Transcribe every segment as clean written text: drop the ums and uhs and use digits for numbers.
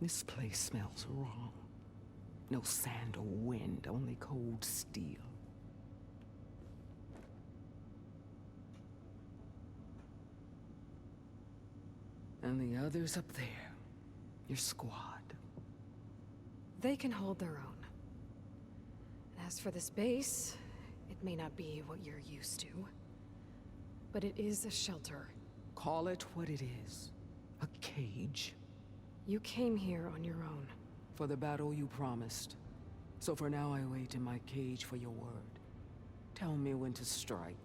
This place smells wrong. No sand or wind, only cold steel. And the others up there, your squad. They can hold their own. And as for this base, it may not be what you're used to, but it is a shelter. Call it what it is. A cage. You came here on your own. For the battle you promised. So for now I wait in my cage for your word. Tell me when to strike.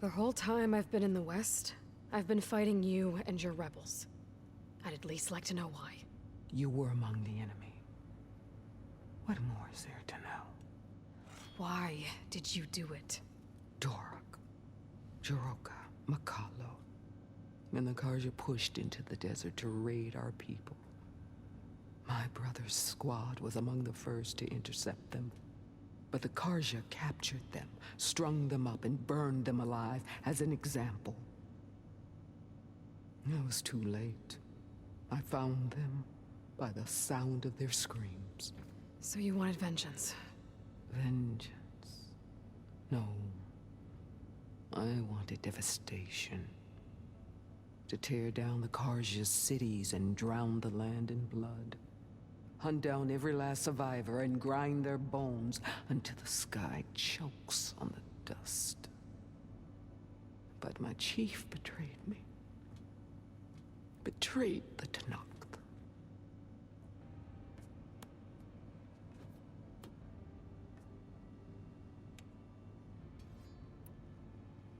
The whole time I've been in the West, I've been fighting you and your rebels. I'd at least like to know why. You were among the enemy. What more is there to know? Why did you do it? Dorok, Jiroka, Makalo, and the Carja pushed into the desert to raid our people. My brother's squad was among the first to intercept them. But the Carja captured them, strung them up, and burned them alive as an example. It was too late. I found them by the sound of their screams. So you wanted vengeance? Vengeance? No. I wanted devastation. To tear down the Carja's cities and drown the land in blood. Hunt down every last survivor and grind their bones until the sky chokes on the dust. But my chief betrayed me. Betrayed the Tenakth.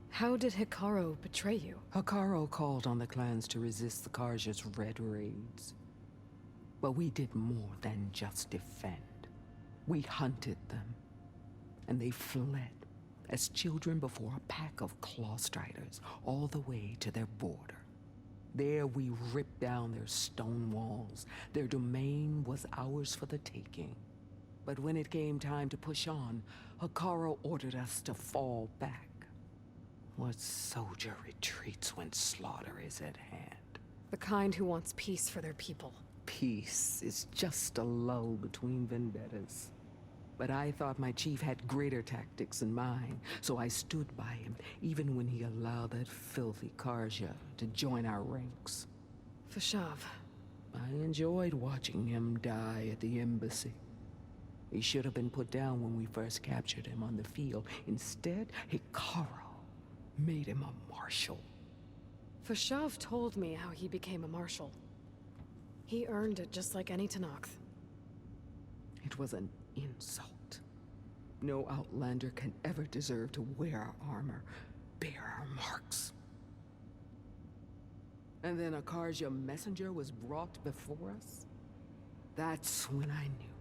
How did Hekarro betray you? Hekarro called on the clans to resist the Carja's red raids. But we did more than just defend. We hunted them, and they fled as children before a pack of claw striders all the way to their border. There we ripped down their stone walls. Their domain was ours for the taking. But when it came time to push on, Hekarro ordered us to fall back. What soldier retreats when slaughter is at hand? The kind who wants peace for their people. Peace is just a lull between vendettas. But I thought my chief had greater tactics in mind, so I stood by him, even when he allowed that filthy Carja to join our ranks. Fashav. I enjoyed watching him die at the embassy. He should have been put down when we first captured him on the field. Instead, Hekarro made him a marshal. Fashav told me how he became a marshal. He earned it just like any Tenakth. It was an insult. No outlander can ever deserve to wear our armor, bear our marks. And then a Carja messenger was brought before us? That's when I knew.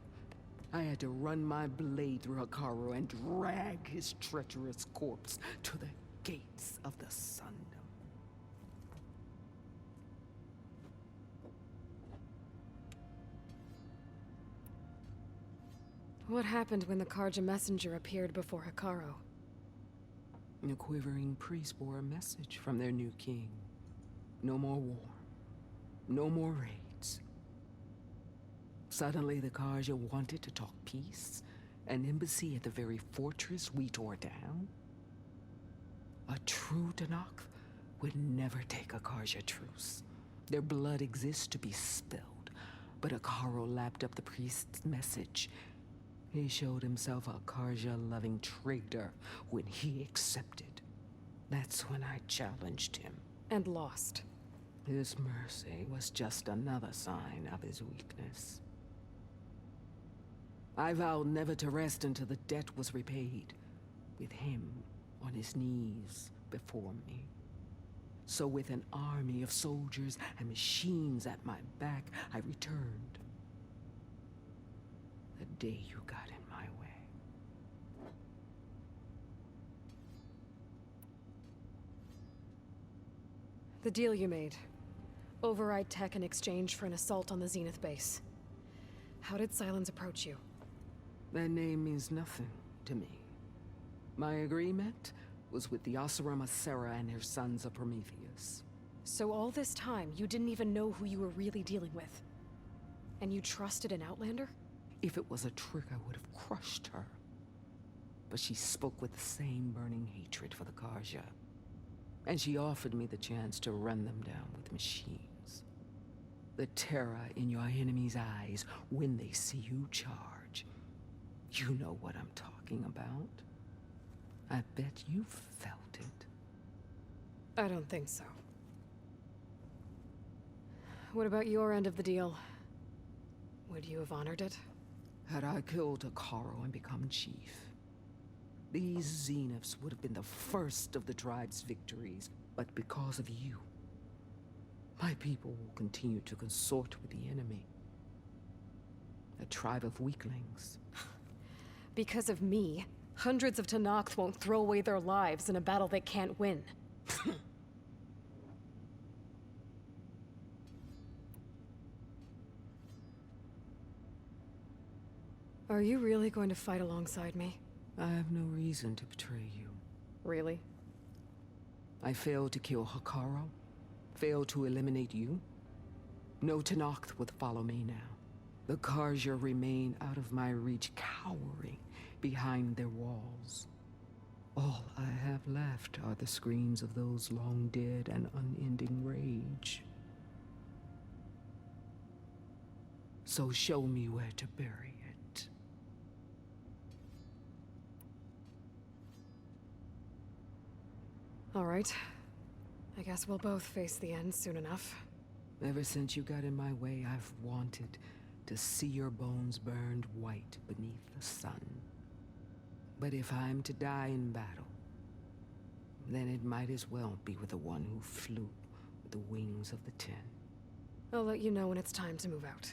I had to run my blade through Hekarro and drag his treacherous corpse to the gates of the Sundom. What happened when the Carja messenger appeared before Hekarro? A quivering priest bore a message from their new king. No more war. No more raids. Suddenly the Carja wanted to talk peace. An embassy at the very fortress we tore down. A true Tenakth would never take a Carja truce. Their blood exists to be spilled. But Hekarro lapped up the priest's message. He showed himself a Carja-loving traitor when he accepted. That's when I challenged him. And lost. His mercy was just another sign of his weakness. I vowed never to rest until the debt was repaid, with him on his knees before me. So with an army of soldiers and machines at my back, I returned. The day you got in my way. The deal you made. Override tech in exchange for an assault on the Zenith base. How did Sylens approach you? That name means nothing to me. My agreement was with the Oseram Sera and her sons of Prometheus. So all this time, you didn't even know who you were really dealing with? And you trusted an Outlander? If it was a trick, I would have crushed her. But she spoke with the same burning hatred for the Karja. And she offered me the chance to run them down with machines. The terror in your enemy's eyes when they see you charge. You know what I'm talking about. I bet you felt it. I don't think so. What about your end of the deal? Would you have honored it? Had I killed Hekarro and become chief, these Zeniths would have been the first of the tribe's victories. But because of you, my people will continue to consort with the enemy. A tribe of weaklings. Because of me, hundreds of Tenakth won't throw away their lives in a battle they can't win. Are you really going to fight alongside me? I have no reason to betray you. Really? I failed to kill Hekarro, failed to eliminate you. No Tenakth would follow me now. The Karja remain out of my reach, cowering behind their walls. All I have left are the screams of those long dead and unending rage. So show me where to bury it. All right. I guess we'll both face the end soon enough. Ever since you got in my way, I've wanted to see your bones burned white beneath the sun. But if I'm to die in battle, then it might as well be with the one who flew with the wings of the Ten. I'll let you know when it's time to move out.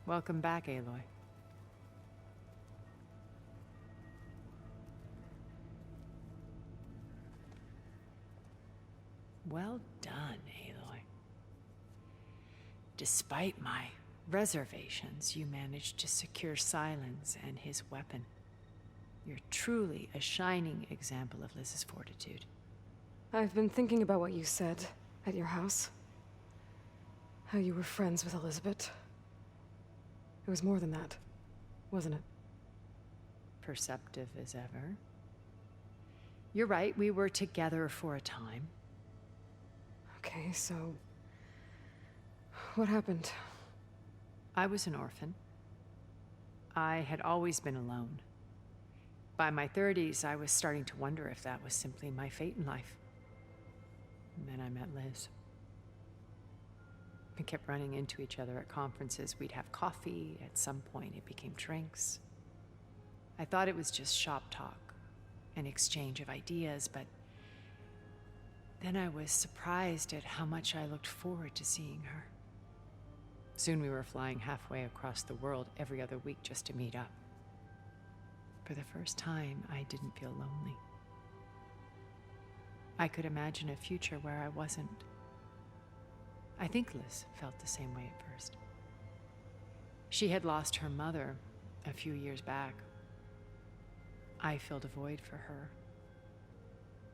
Welcome back, Aloy. Well done, Aloy. Despite my reservations, you managed to secure Silence and his weapon. You're truly a shining example of Liz's fortitude. I've been thinking about what you said at your house. How you were friends with Elizabeth. It was more than that, wasn't it? Perceptive as ever. You're right, we were together for a time. Okay, so... what happened? I was an orphan. I had always been alone. By my 30s, I was starting to wonder if that was simply my fate in life. And then I met Liz. We kept running into each other at conferences. We'd have coffee. At some point, it became drinks. I thought it was just shop talk, an exchange of ideas, but then I was surprised at how much I looked forward to seeing her. Soon we were flying halfway across the world every other week just to meet up. For the first time, I didn't feel lonely. I could imagine a future where I wasn't. I think Liz felt the same way at first. She had lost her mother a few years back. I filled a void for her.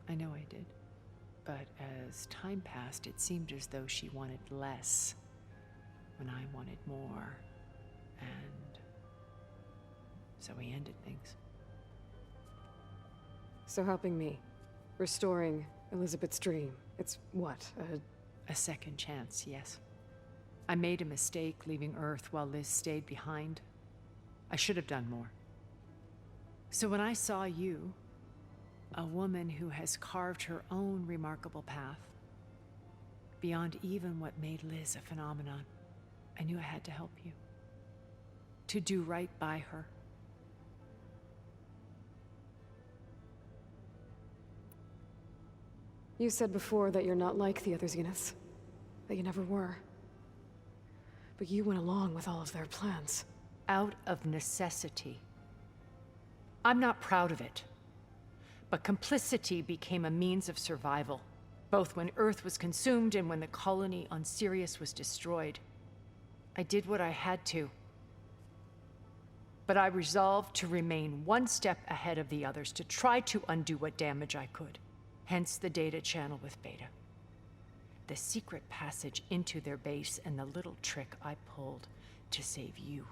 I know I did. But as time passed, it seemed as though she wanted less when I wanted more. And so we ended things. So helping me. Restoring Elizabeth's dream. It's what, A second chance, yes. I made a mistake leaving Earth while Liz stayed behind. I should have done more. So when I saw you, a woman who has carved her own remarkable path, beyond even what made Liz a phenomenon, I knew I had to help you. To do right by her. You said before that you're not like the other Zeniths. That you never were. But you went along with all of their plans. Out of necessity. I'm not proud of it. But complicity became a means of survival, both when Earth was consumed and when the colony on Sirius was destroyed. I did what I had to. But I resolved to remain one step ahead of the others, to try to undo what damage I could. Hence the data channel with Beta. The secret passage into their base and the little trick I pulled to save you.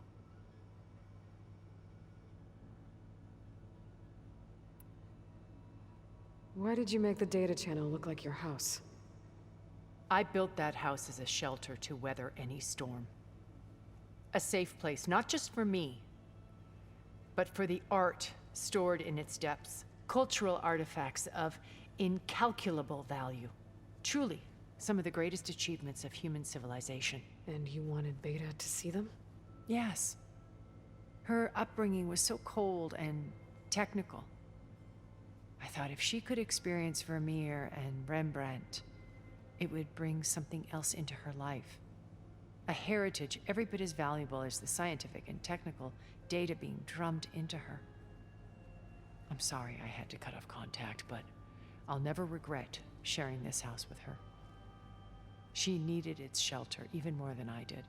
Why did you make the data channel look like your house? I built that house as a shelter to weather any storm. A safe place, not just for me, but for the art stored in its depths. Cultural artifacts of incalculable value. Truly, some of the greatest achievements of human civilization. And you wanted Beta to see them? Yes. Her upbringing was so cold and technical. I thought if she could experience Vermeer and Rembrandt, it would bring something else into her life. A heritage every bit as valuable as the scientific and technical data being drummed into her. I'm sorry I had to cut off contact, but I'll never regret sharing this house with her. She needed its shelter even more than I did.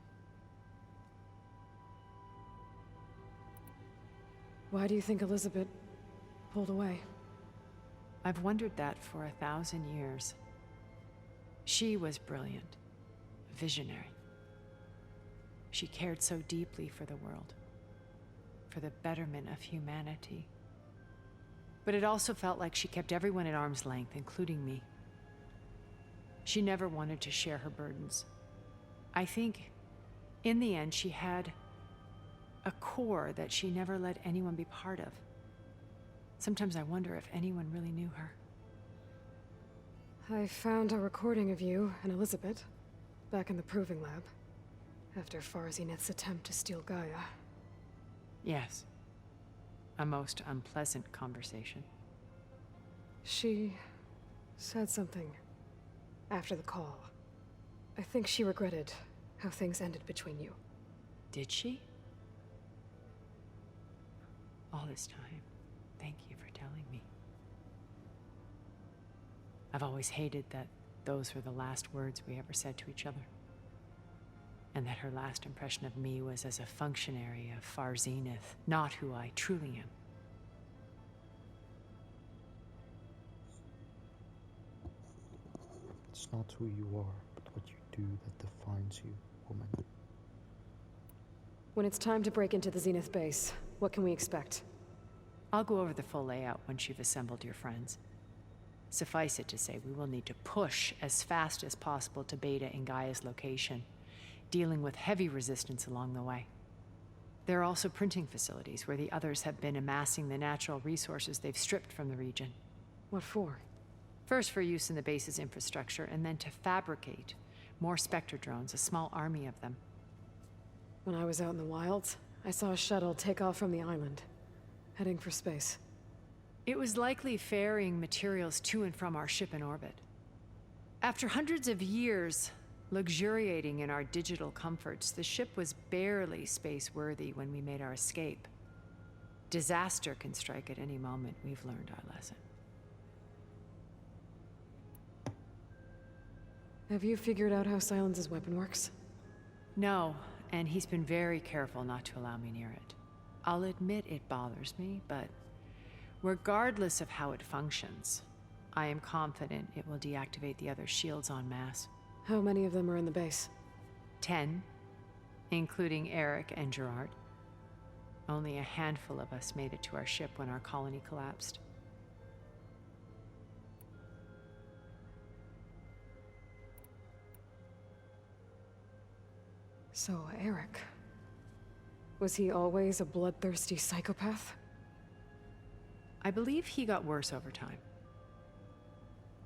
Why do you think Elizabeth pulled away? I've wondered that for 1,000 years. She was brilliant, visionary. She cared so deeply for the world, for the betterment of humanity. But it also felt like she kept everyone at arm's length, including me. She never wanted to share her burdens. I think, in the end, she had a core that she never let anyone be part of. Sometimes I wonder if anyone really knew her. I found a recording of you and Elizabeth back in the Proving Lab after Far Zenith's attempt to steal Gaia. Yes. A most unpleasant conversation. She said something after the call. I think she regretted how things ended between you. Did she? All this time, thank you for telling me. I've always hated that those were the last words we ever said to each other. And that her last impression of me was as a functionary of Far Zenith, not who I truly am. It's not who you are, but what you do that defines you, woman. When it's time to break into the Zenith base, what can we expect? I'll go over the full layout once you've assembled your friends. Suffice it to say, we will need to push as fast as possible to Beta and Gaia's location, dealing with heavy resistance along the way. There are also printing facilities where the others have been amassing the natural resources they've stripped from the region. What for? First for use in the base's infrastructure, and then to fabricate more Spectre drones, a small army of them. When I was out in the wilds, I saw a shuttle take off from the island, heading for space. It was likely ferrying materials to and from our ship in orbit. After hundreds of years luxuriating in our digital comforts, the ship was barely space-worthy when we made our escape. Disaster can strike at any moment. We've learned our lesson. Have you figured out how Silence's weapon works? No, and he's been very careful not to allow me near it. I'll admit it bothers me, but regardless of how it functions, I am confident it will deactivate the other shields en masse. How many of them are in the base? 10, including Eric and Gerard. Only a handful of us made it to our ship when our colony collapsed. So, Eric. Was he always a bloodthirsty psychopath? I believe he got worse over time.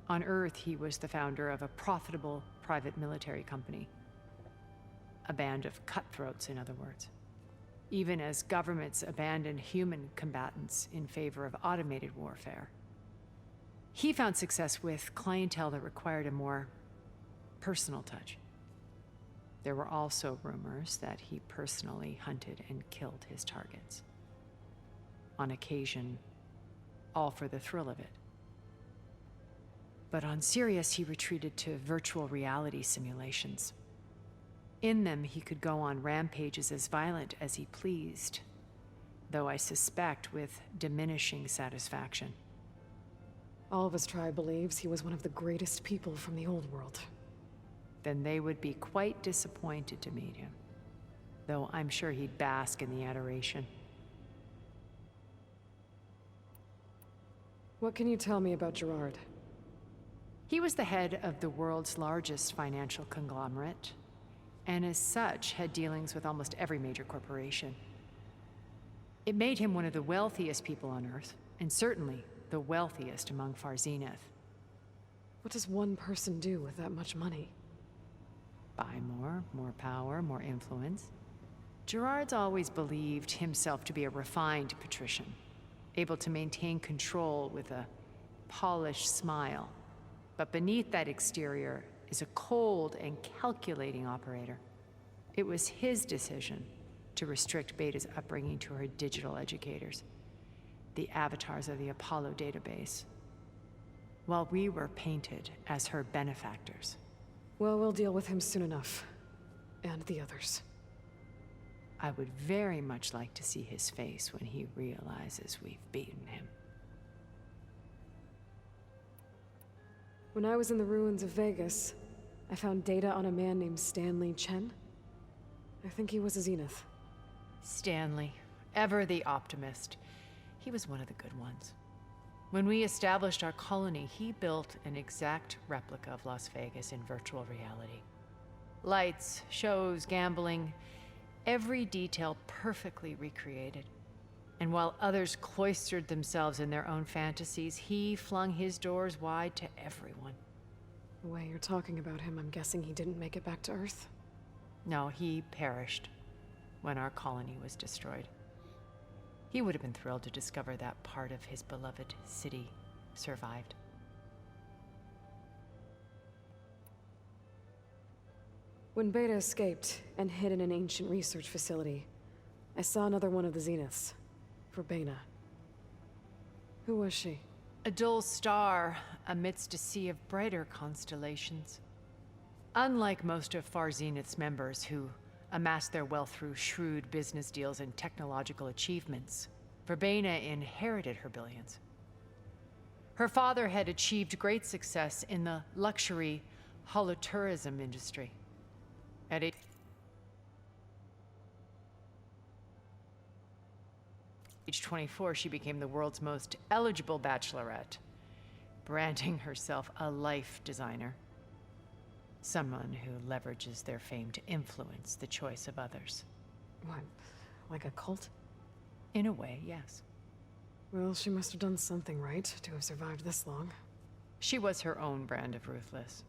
On Earth, he was the founder of a profitable private military company. A band of cutthroats, in other words. Even as governments abandoned human combatants in favor of automated warfare. He found success with clientele that required a more personal touch. There were also rumors that he personally hunted and killed his targets. On occasion, all for the thrill of it. But on Sirius, he retreated to virtual reality simulations. In them, he could go on rampages as violent as he pleased, though I suspect with diminishing satisfaction. All of his tribe believes he was one of the greatest people from the old world. Then they would be quite disappointed to meet him, though I'm sure he'd bask in the adoration. What can you tell me about Gerard? He was the head of the world's largest financial conglomerate, and as such had dealings with almost every major corporation. It made him one of the wealthiest people on Earth, and certainly the wealthiest among Far Zenith. What does one person do with that much money? Buy more power, more influence. Gerard's always believed himself to be a refined patrician, able to maintain control with a polished smile. But beneath that exterior is a cold and calculating operator. It was his decision to restrict Beta's upbringing to her digital educators, the avatars of the Apollo database, while we were painted as her benefactors. Well, we'll deal with him soon enough. And the others. I would very much like to see his face when he realizes we've beaten him. When I was in the ruins of Vegas, I found data on a man named Stanley Chen. I think he was a Zenith. Stanley, ever the optimist. He was one of the good ones. When we established our colony, he built an exact replica of Las Vegas in virtual reality. Lights, shows, gambling, every detail perfectly recreated. And while others cloistered themselves in their own fantasies, he flung his doors wide to everyone. The way you're talking about him, I'm guessing he didn't make it back to Earth? No, he perished when our colony was destroyed. He would have been thrilled to discover that part of his beloved city survived. When Beta escaped and hid in an ancient research facility, I saw another one of the Zeniths. Verbena. Who was she? A dull star amidst a sea of brighter constellations. Unlike most of Far Zenith's members who amassed their wealth through shrewd business deals and technological achievements, Verbena inherited her billions. Her father had achieved great success in the luxury holotourism industry. At age 24, she became the world's most eligible bachelorette, branding herself a life designer. Someone who leverages their fame to influence the choice of others. What, like a cult? In a way, yes. Well, she must have done something right to have survived this long. She was her own brand of ruthless.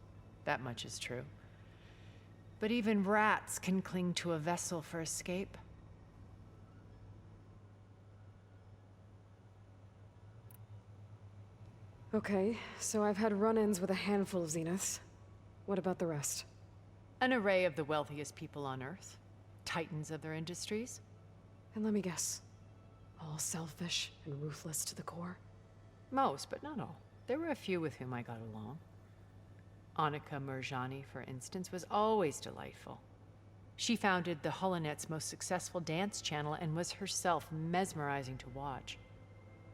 That much is true. But even rats can cling to a vessel for escape. Okay, so I've had run-ins with a handful of Zeniths. What about the rest? An array of the wealthiest people on Earth. Titans of their industries. And let me guess. All selfish and ruthless to the core? Most, but not all. There were a few with whom I got along. Annika Murjani, for instance, was always delightful. She founded the Holonet's most successful dance channel and was herself mesmerizing to watch.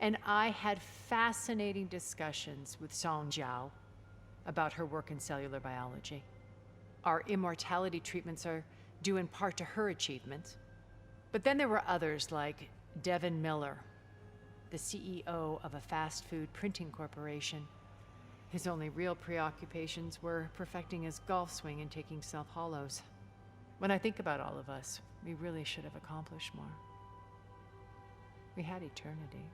And I had fascinating discussions with Song Jiao about her work in cellular biology. Our immortality treatments are due in part to her achievements. But then there were others like Devin Miller, the CEO of a fast food printing corporation. His only real preoccupations were perfecting his golf swing and taking self-hollows. When I think about all of us, we really should have accomplished more. We had eternity.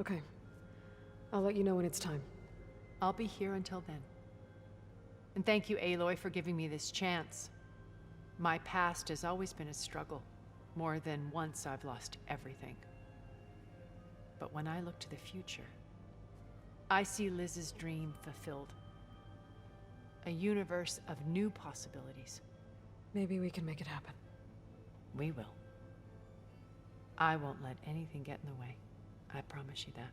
Okay. I'll let you know when it's time. I'll be here until then. And thank you, Aloy, for giving me this chance. My past has always been a struggle. More than once I've lost everything. But when I look to the future, I see Liz's dream fulfilled. A universe of new possibilities. Maybe we can make it happen. We will. I won't let anything get in the way. I promise you that.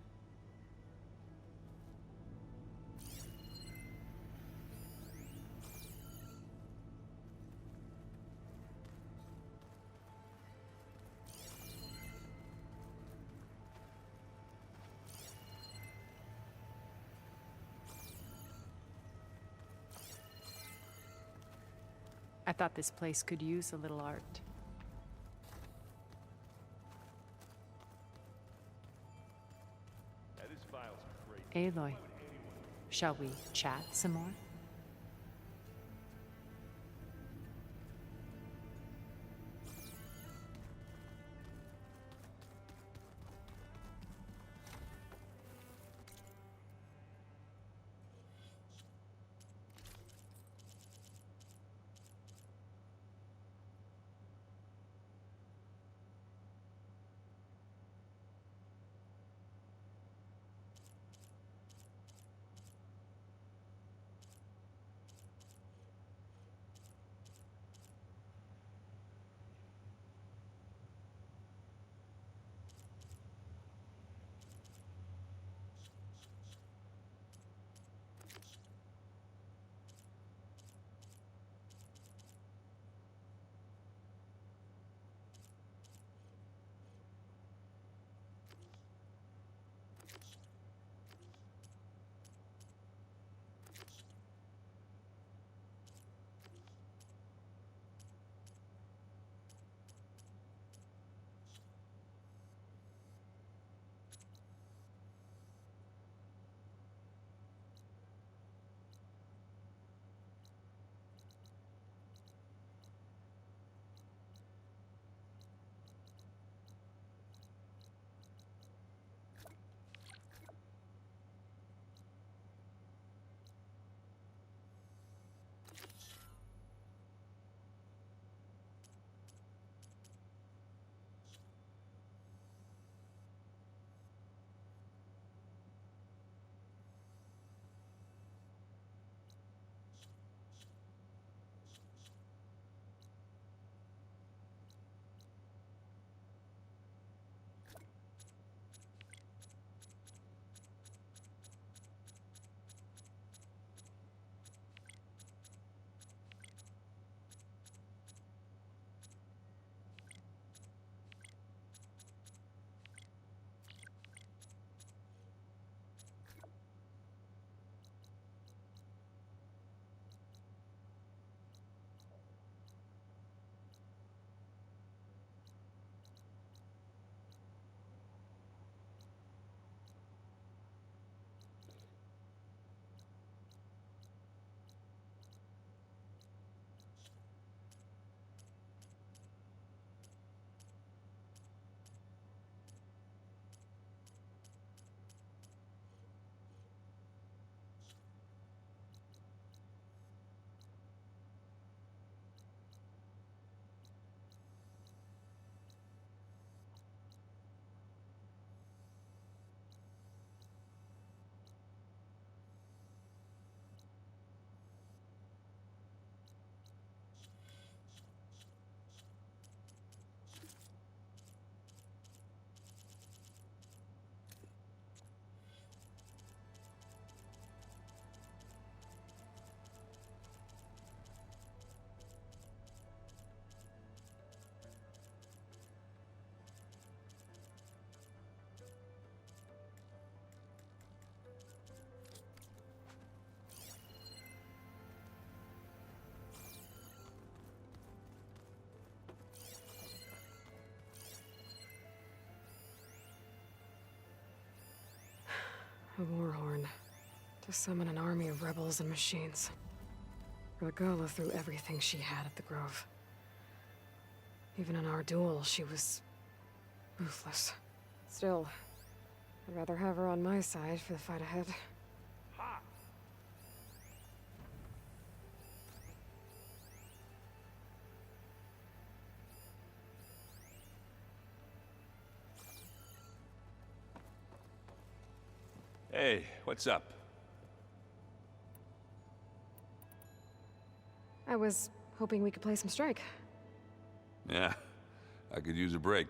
I thought this place could use a little art. Aloy, shall we chat some more? A war horn. To summon an army of rebels and machines. Regala threw everything she had at the Grove. Even in our duel, she was ruthless. Still, I'd rather have her on my side for the fight ahead. Hey, what's up? I was hoping we could play some Strike. Yeah, I could use a break.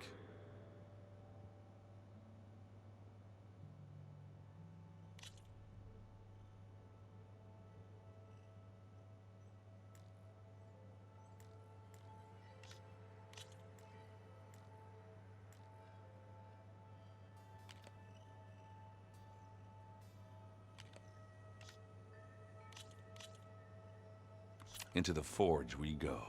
Into the forge we go.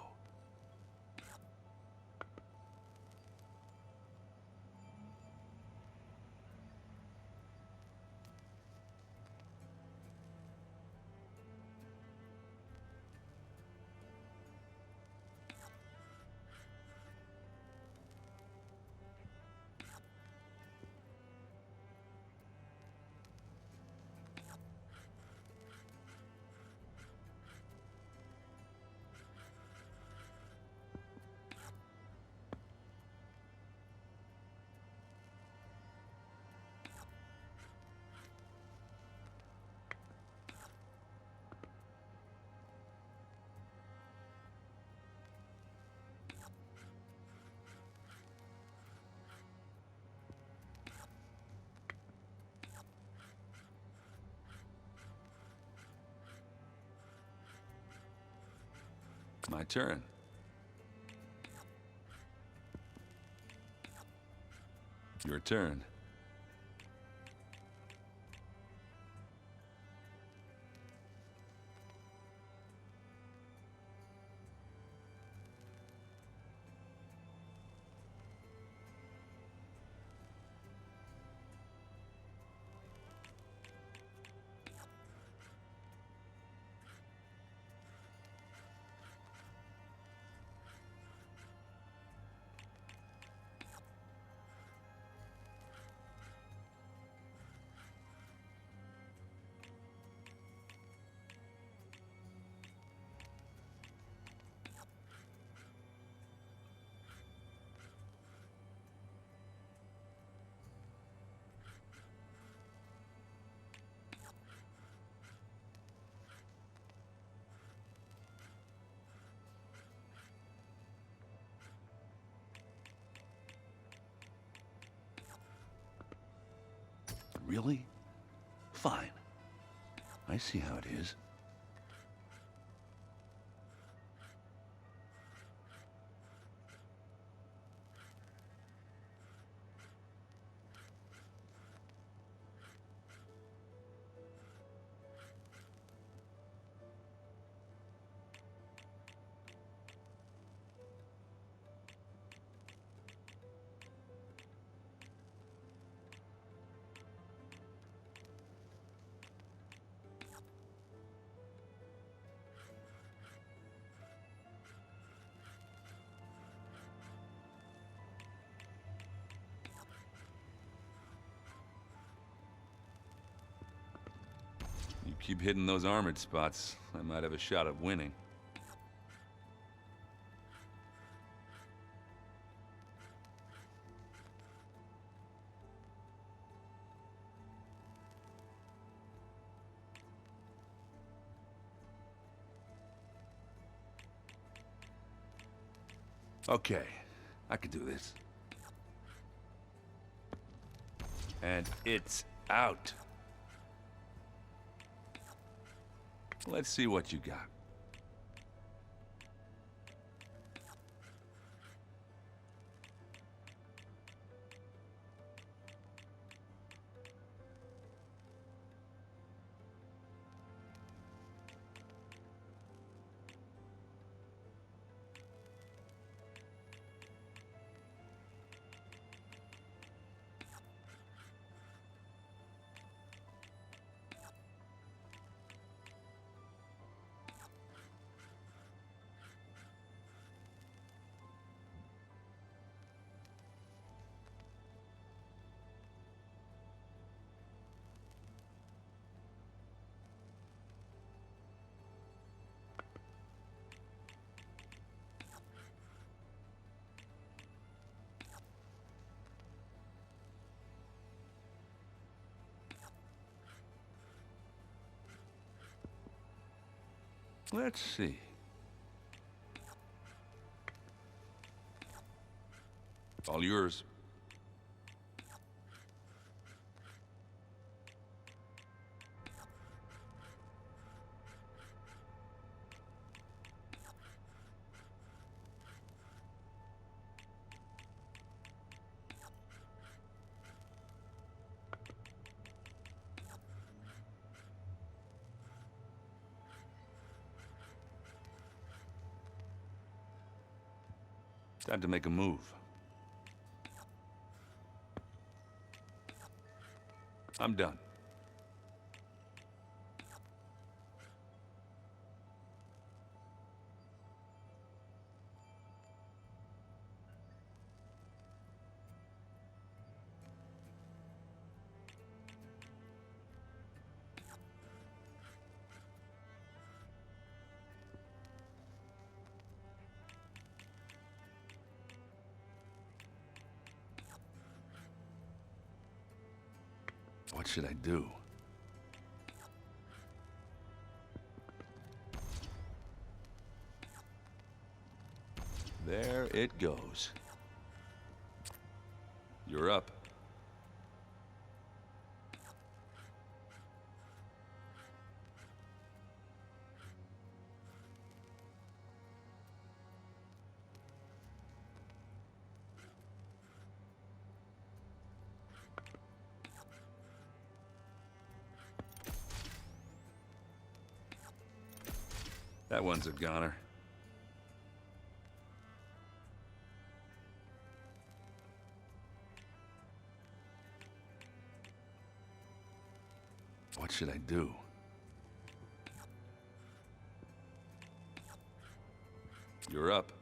My turn. Your turn. Really? Fine. I see how it is. You keep hitting those armored spots, I might have a shot at winning. Okay, I can do this. And it's out. Let's see what you got. Let's see. All yours. Time to make a move. I'm done. What should I do? There it goes. You're up. That one's a goner. What should I do? You're up.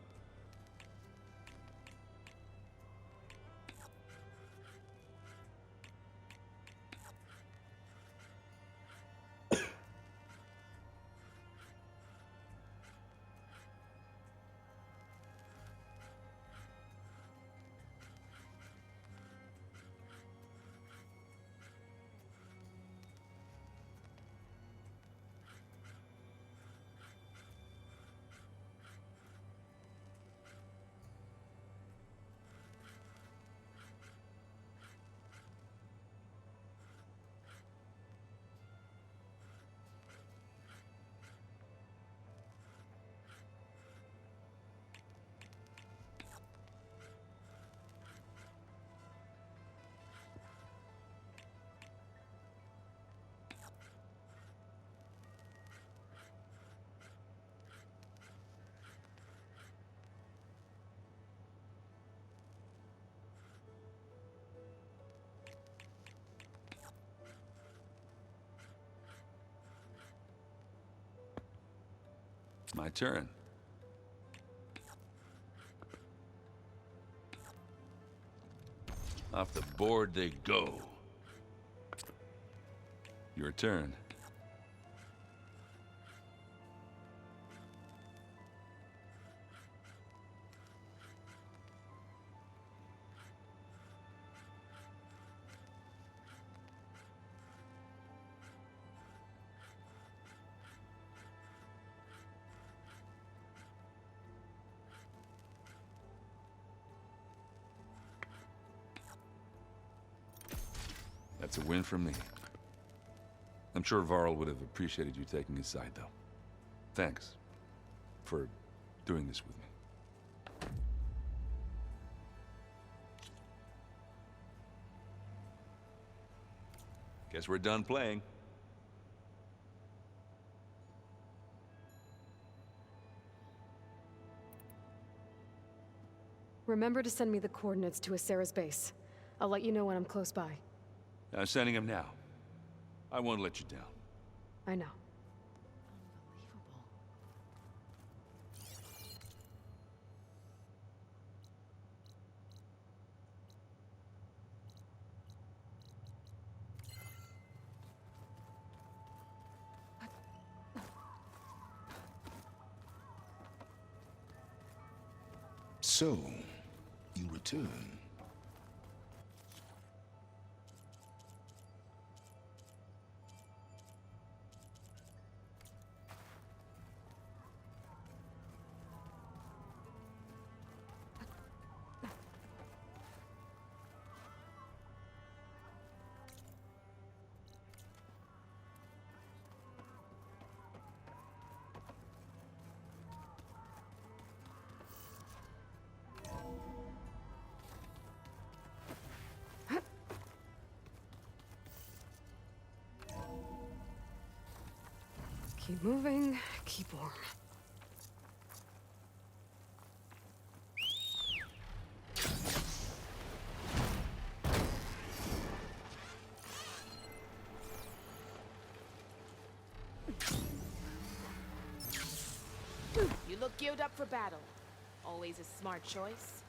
My turn. Off the board they go. Your turn. That's a win for me. I'm sure Varl would have appreciated you taking his side, though. Thanks for doing this with me. Guess we're done playing. Remember to send me the coordinates to Asera's base. I'll let you know when I'm close by. I'm sending him now. I won't let you down. I know. So, you return. Keep moving, keep warm. You look geared up for battle. Always a smart choice.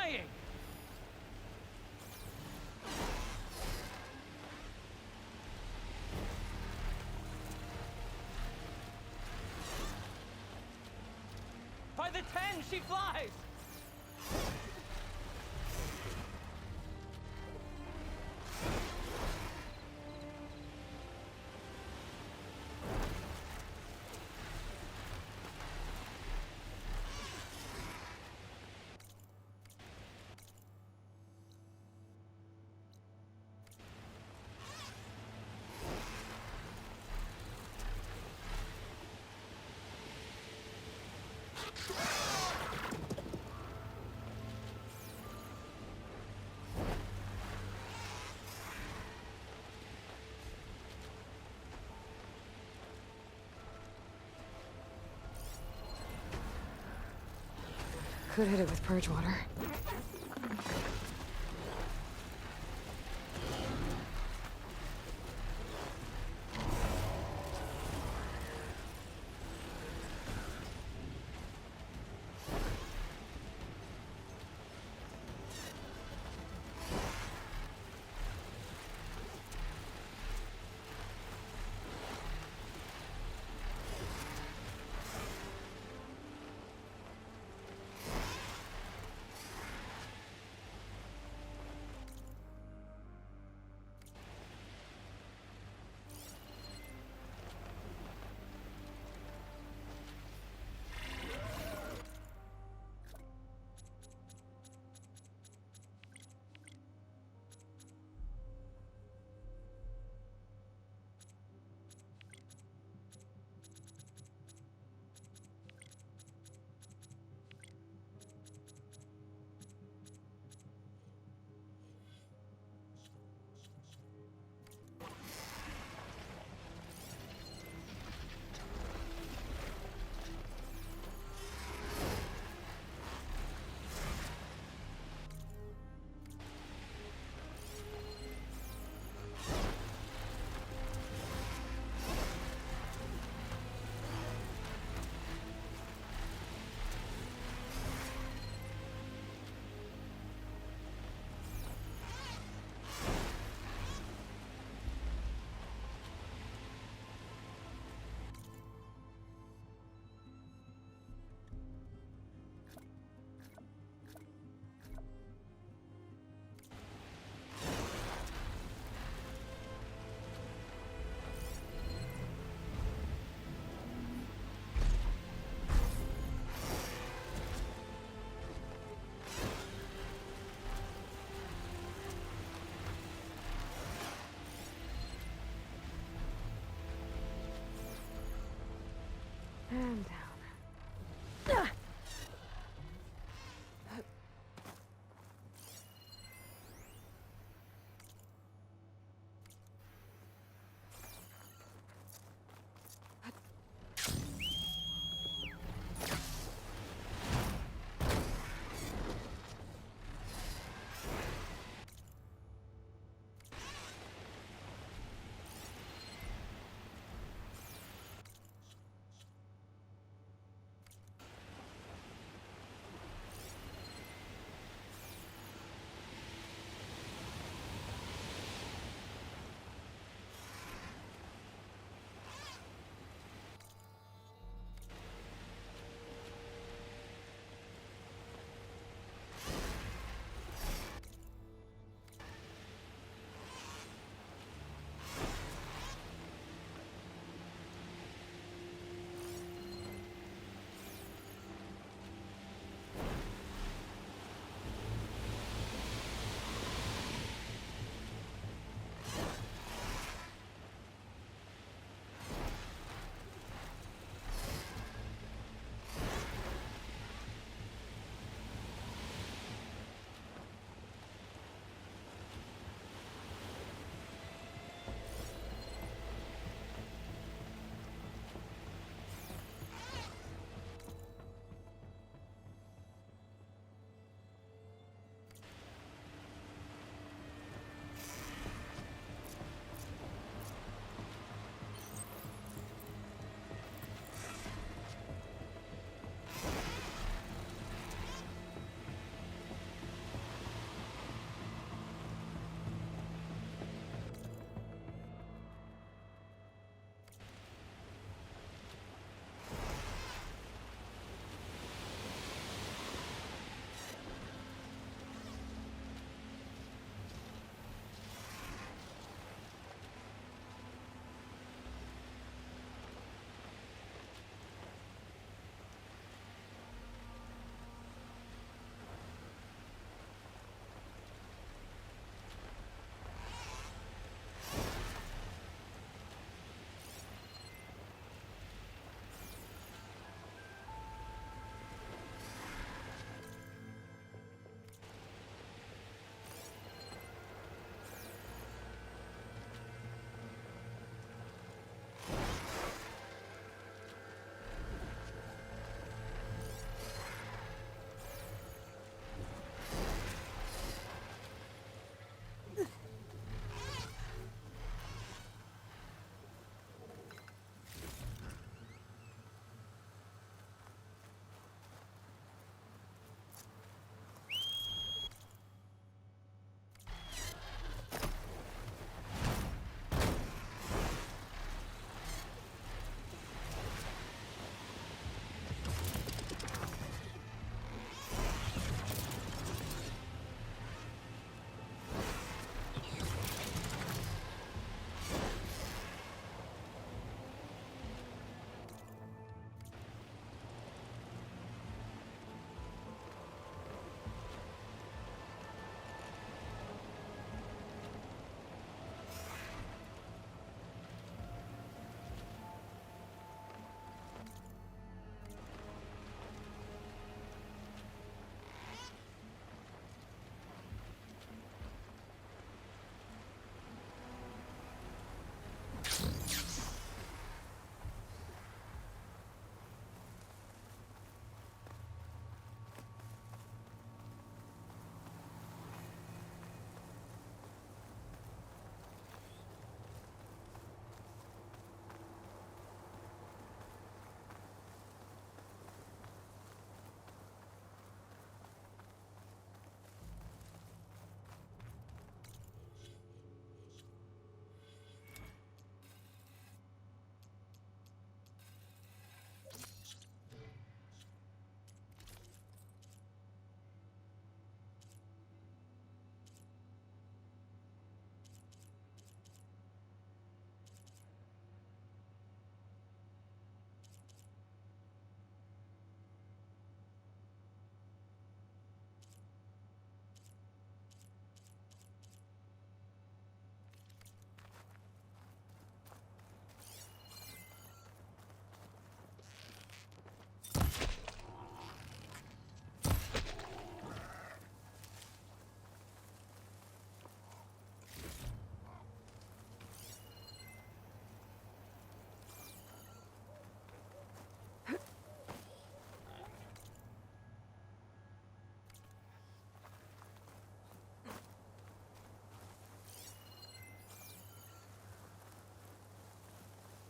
Flying! By the 10, she flies! Could hit it with purge water.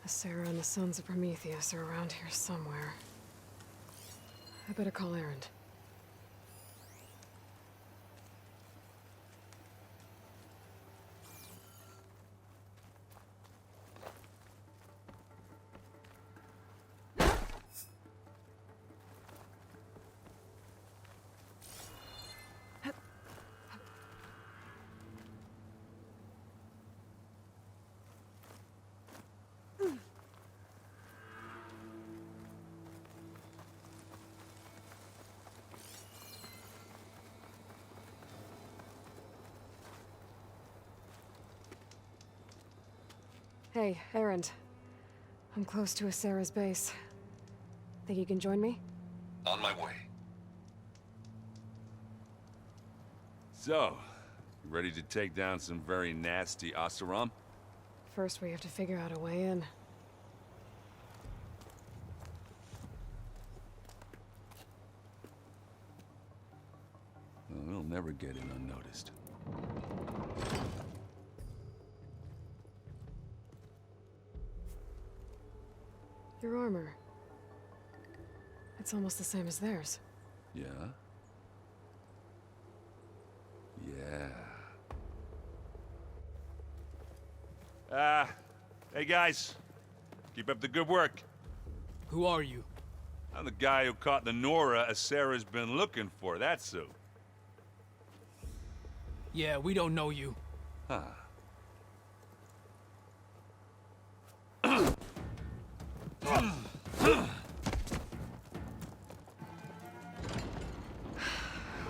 The Sarah and the Sons of Prometheus are around here somewhere. I better call Erend. Hey, Erend. I'm close to Asera's base. Think you can join me? On my way. So, you ready to take down some very nasty Oseram? First, we have to figure out a way in. Well, we'll never get in unnoticed. Your armor. It's almost the same as theirs. Yeah? Yeah. Hey guys. Keep up the good work. Who are you? I'm the guy who caught the Nora Asera's been looking for, that's who. Yeah, we don't know you. Huh.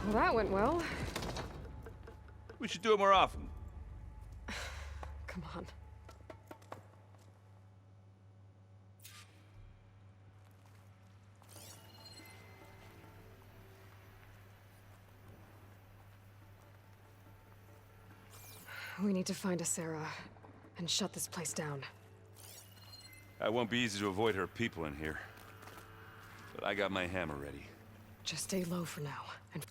Well, that went well. We should do it more often. Come on. We need to find Asera and shut this place down. It won't be easy to avoid her people in here. But I got my hammer ready. Just stay low for now, and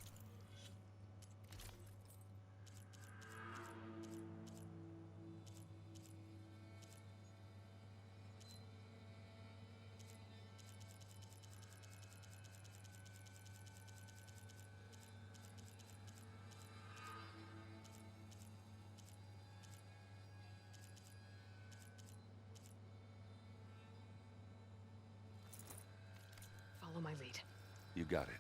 follow my lead. You got it.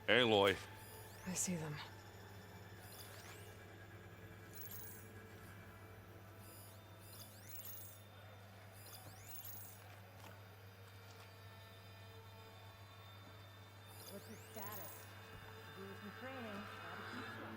Aloy. I see them. What's your status? Do some training. Gotta keep strong.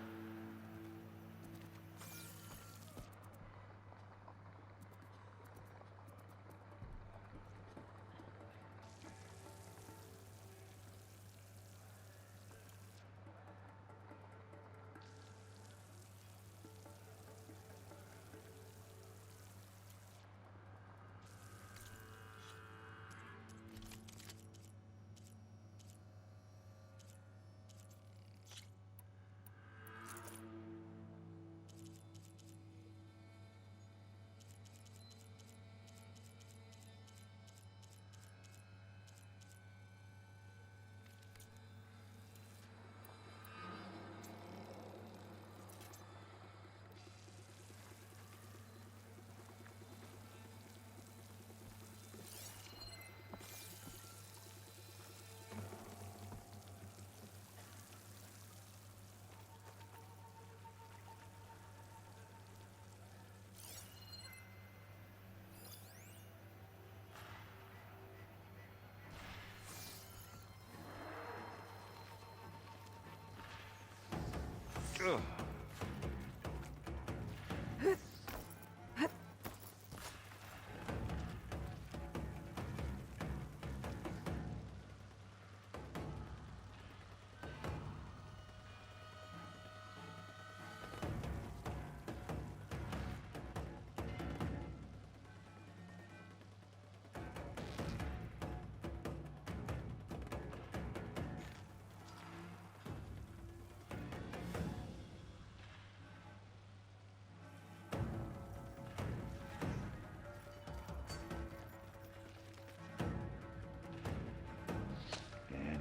Any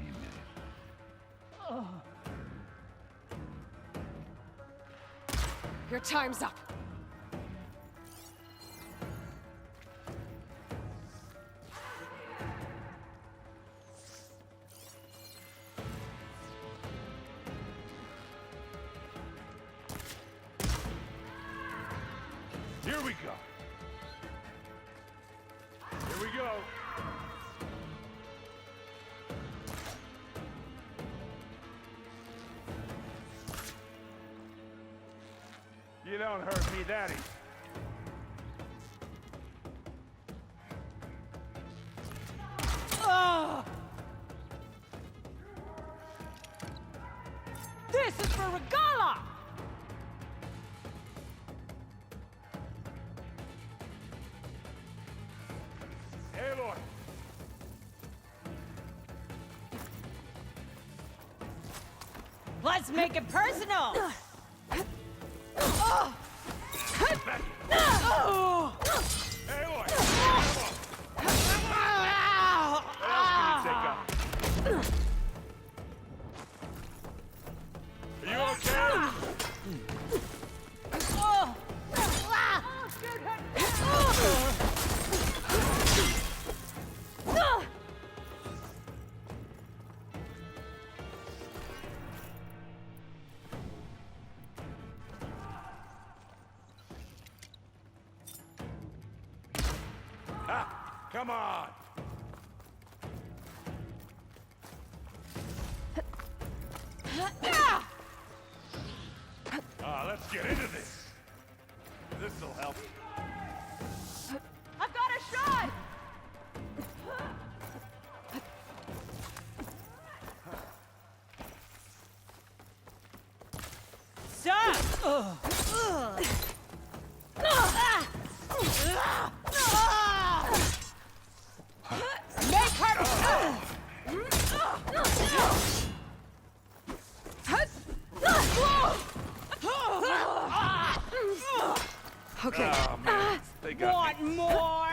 minute. Your time's up. Here we go. Here we go. You don't hurt me that easy. This is for Regala! Aloy! Let's make it personal! Aloy! What else can you take out? Are you okay? Ha! Come on! Let's get into this. This'll help. I've got a shot! Stop! Make her... Okay. Oh, man. They got me. Want more?